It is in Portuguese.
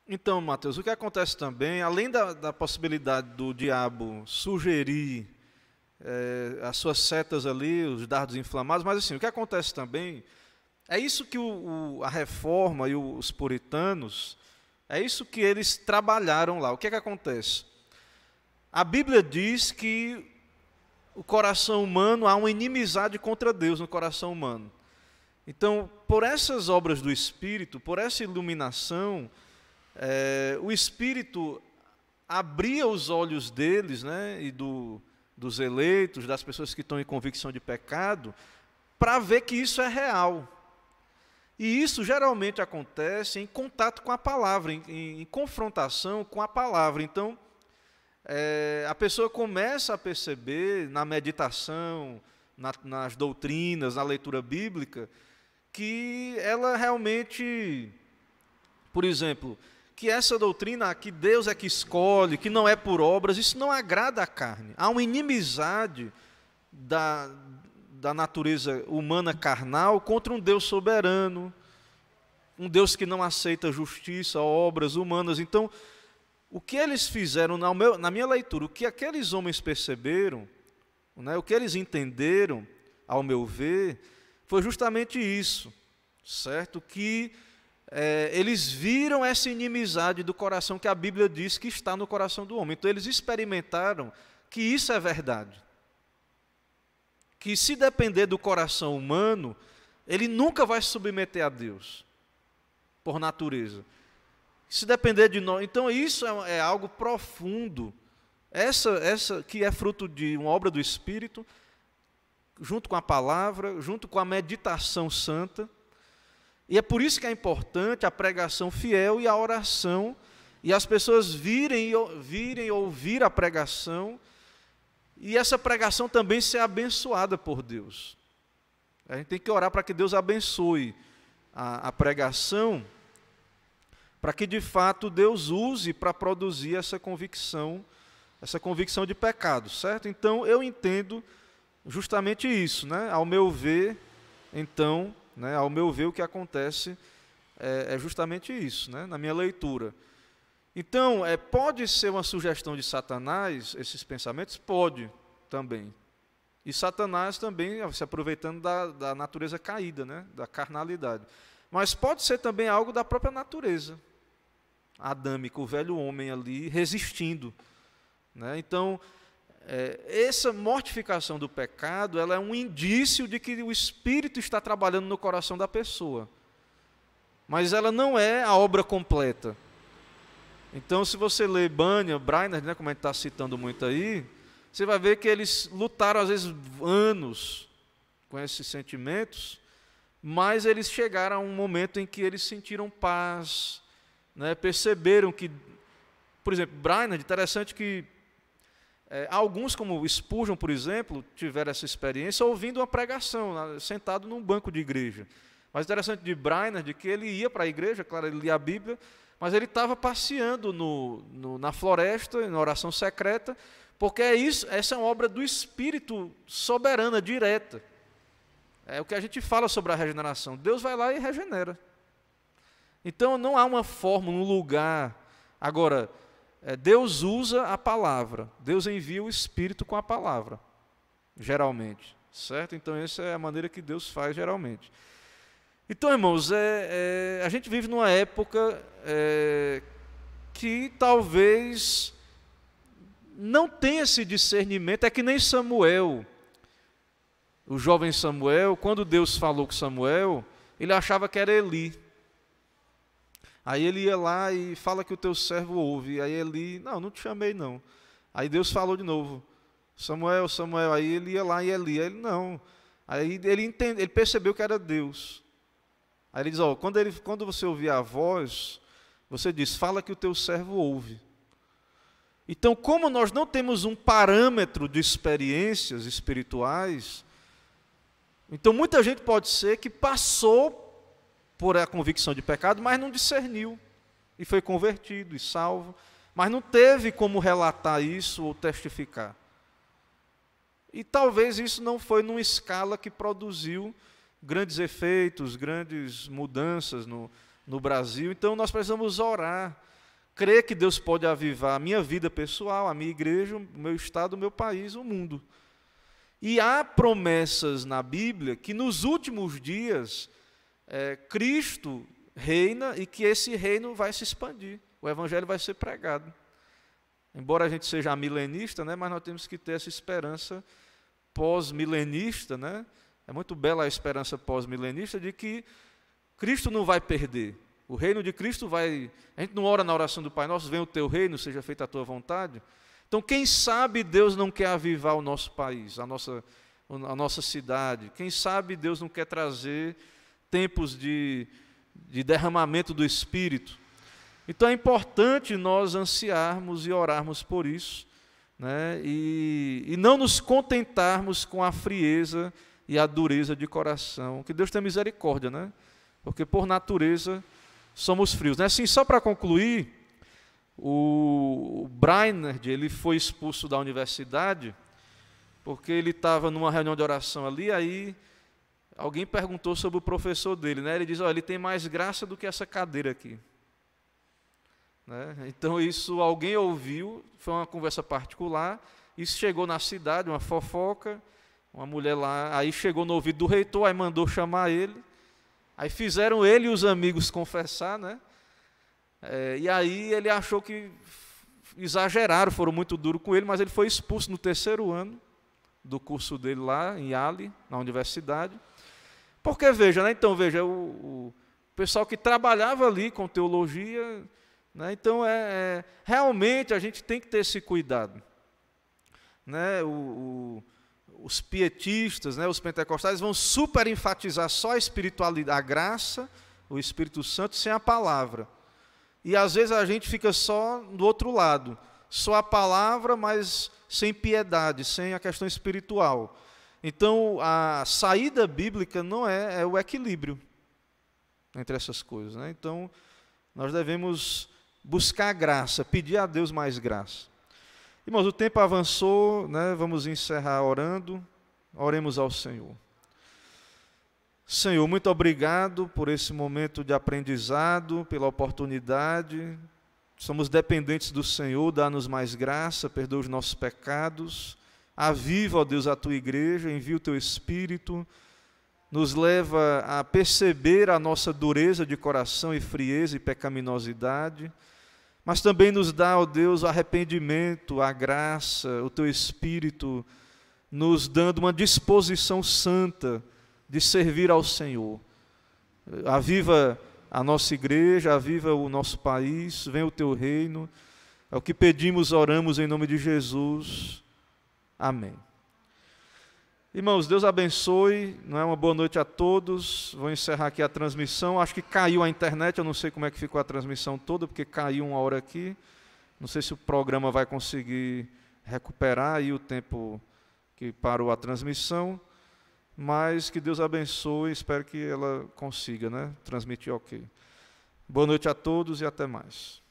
Então, Mateus, o que acontece também, além da possibilidade do diabo sugerir as suas setas ali, os dardos inflamados, mas assim, o que acontece também, é isso que a reforma e os puritanos, é isso que eles trabalharam lá. O que é que acontece? A Bíblia diz que o coração humano, há uma inimizade contra Deus no coração humano. Então, por essas obras do Espírito, por essa iluminação, o Espírito abria os olhos deles, né, e dos eleitos, das pessoas que estão em convicção de pecado, para ver que isso é real. E isso geralmente acontece em contato com a palavra, em confrontação com a palavra. Então, a pessoa começa a perceber na meditação, nas doutrinas, na leitura bíblica, que ela realmente, por exemplo, que essa doutrina, que Deus é que escolhe, que não é por obras, isso não agrada à carne. Há uma inimizade da natureza humana carnal contra um Deus soberano, um Deus que não aceita justiça, obras humanas. Então, o que eles fizeram, na minha leitura, o que aqueles homens perceberam, né, o que eles entenderam, ao meu ver, foi justamente isso, certo? Que eles viram essa inimizade do coração que a Bíblia diz que está no coração do homem. Então, eles experimentaram que isso é verdade. Que se depender do coração humano, ele nunca vai se submeter a Deus, por natureza. Se depender de nós, então isso é algo profundo, essa que é fruto de uma obra do Espírito, junto com a palavra, junto com a meditação santa, e é por isso que é importante a pregação fiel e a oração, e as pessoas virem ouvir a pregação, e essa pregação também ser abençoada por Deus. A gente tem que orar para que Deus abençoe a pregação, para que de fato Deus use para produzir essa convicção de pecado, certo? Então eu entendo justamente isso, né? Ao meu ver, então, né, ao meu ver o que acontece é justamente isso, né, na minha leitura. Então, pode ser uma sugestão de Satanás, esses pensamentos? Pode também. E Satanás também se aproveitando da natureza caída, né, da carnalidade. Mas pode ser também algo da própria natureza adâmica, o velho homem ali resistindo, né? Então, essa mortificação do pecado, ela é um indício de que o Espírito está trabalhando no coração da pessoa. Mas ela não é a obra completa. Então, se você lê Bunyan, Brainerd, né, como a gente está citando muito aí, você vai ver que eles lutaram, às vezes, anos com esses sentimentos, mas eles chegaram a um momento em que eles sentiram paz, né, perceberam que, por exemplo, Brainerd, interessante que alguns, como Spurgeon, por exemplo, tiveram essa experiência ouvindo uma pregação, sentado num banco de igreja. Mas interessante de Brainerd que ele ia para a igreja, claro, ele lia a Bíblia, mas ele estava passeando na floresta, na oração secreta, porque essa é uma obra do Espírito soberana, direta. É o que a gente fala sobre a regeneração. Deus vai lá e regenera. Então, não há uma forma, um lugar. Agora, Deus usa a palavra. Deus envia o Espírito com a palavra, geralmente. Certo? Então, essa é a maneira que Deus faz, geralmente. Então, irmãos, a gente vive numa época que talvez não tenha esse discernimento. É que nem Samuel, o jovem Samuel, quando Deus falou com Samuel, ele achava que era Eli. Aí ele ia lá e fala que o teu servo ouve. Aí Eli, não te chamei não. Aí Deus falou de novo, Samuel, Samuel. Aí ele ia lá e Eli, aí ele não. Aí ele percebeu que era Deus. Aí ele diz, quando você ouvir a voz, você diz, fala que o teu servo ouve. Então, como nós não temos um parâmetro de experiências espirituais, então muita gente pode ser que passou por a convicção de pecado, mas não discerniu, e foi convertido e salvo, mas não teve como relatar isso ou testificar. E talvez isso não foi numa escala que produziu grandes efeitos, grandes mudanças no Brasil. Então nós precisamos orar crer que Deus pode avivar a minha vida pessoal, a minha igreja, o meu estado, o meu país, o mundo. E há promessas na Bíblia que nos últimos dias Cristo reina e que esse reino vai se expandir. O evangelho vai ser pregado. Embora a gente seja milenista, né, mas nós temos que ter essa esperança pós-milenista, né? É muito bela a esperança pós-milenista de que Cristo não vai perder. O reino de Cristo vai... A gente não ora na oração do Pai Nosso, venha o teu reino, seja feita a tua vontade. Então, quem sabe Deus não quer avivar o nosso país, a nossa cidade. Quem sabe Deus não quer trazer tempos de derramamento do Espírito. Então, é importante nós ansiarmos e orarmos por isso, né? E não nos contentarmos com a frieza e a dureza de coração. Que Deus tenha misericórdia, né? Porque, por natureza, somos frios. Né? Assim, só para concluir, o Brainerd, ele foi expulso da universidade porque ele estava numa reunião de oração ali, aí alguém perguntou sobre o professor dele, né? Ele diz, olha, ele tem mais graça do que essa cadeira aqui. Né? Então isso alguém ouviu, foi uma conversa particular, isso chegou na cidade, uma fofoca, uma mulher lá, aí chegou no ouvido do reitor, aí mandou chamar ele, aí fizeram ele e os amigos confessar, né? E aí ele achou que exageraram, foram muito duros com ele, mas ele foi expulso no 3º ano do curso dele lá em Yale, na universidade. Porque veja, né? Então veja, o pessoal que trabalhava ali com teologia, né? Então realmente a gente tem que ter esse cuidado, né? Os pietistas, né? Os pentecostais vão super enfatizar só a espiritualidade, a graça, o Espírito Santo sem a palavra. E às vezes a gente fica só do outro lado, só a palavra, mas sem piedade, sem a questão espiritual. Então, a saída bíblica não é o equilíbrio entre essas coisas, né? Então, nós devemos buscar graça, pedir a Deus mais graça. Irmãos, o tempo avançou, né? Vamos encerrar orando. Oremos ao Senhor. Senhor, muito obrigado por esse momento de aprendizado, pela oportunidade. Somos dependentes do Senhor, dá-nos mais graça, perdoa os nossos pecados. Aviva, ó Deus, a tua igreja, envia o teu Espírito, nos leva a perceber a nossa dureza de coração e frieza e pecaminosidade, mas também nos dá, ó Deus, o arrependimento, a graça, o teu Espírito, nos dando uma disposição santa de servir ao Senhor. Aviva a nossa igreja, aviva o nosso país, venha o teu reino. É o que pedimos, oramos em nome de Jesus. Amém. Irmãos, Deus abençoe, não é? Uma boa noite a todos. Vou encerrar aqui a transmissão. Acho que caiu a internet, eu não sei como é que ficou a transmissão toda, porque caiu uma hora aqui. Não sei se o programa vai conseguir recuperar aí o tempo que parou a transmissão. Mas que Deus abençoe, espero que ela consiga, né, transmitir ok. Boa noite a todos e até mais.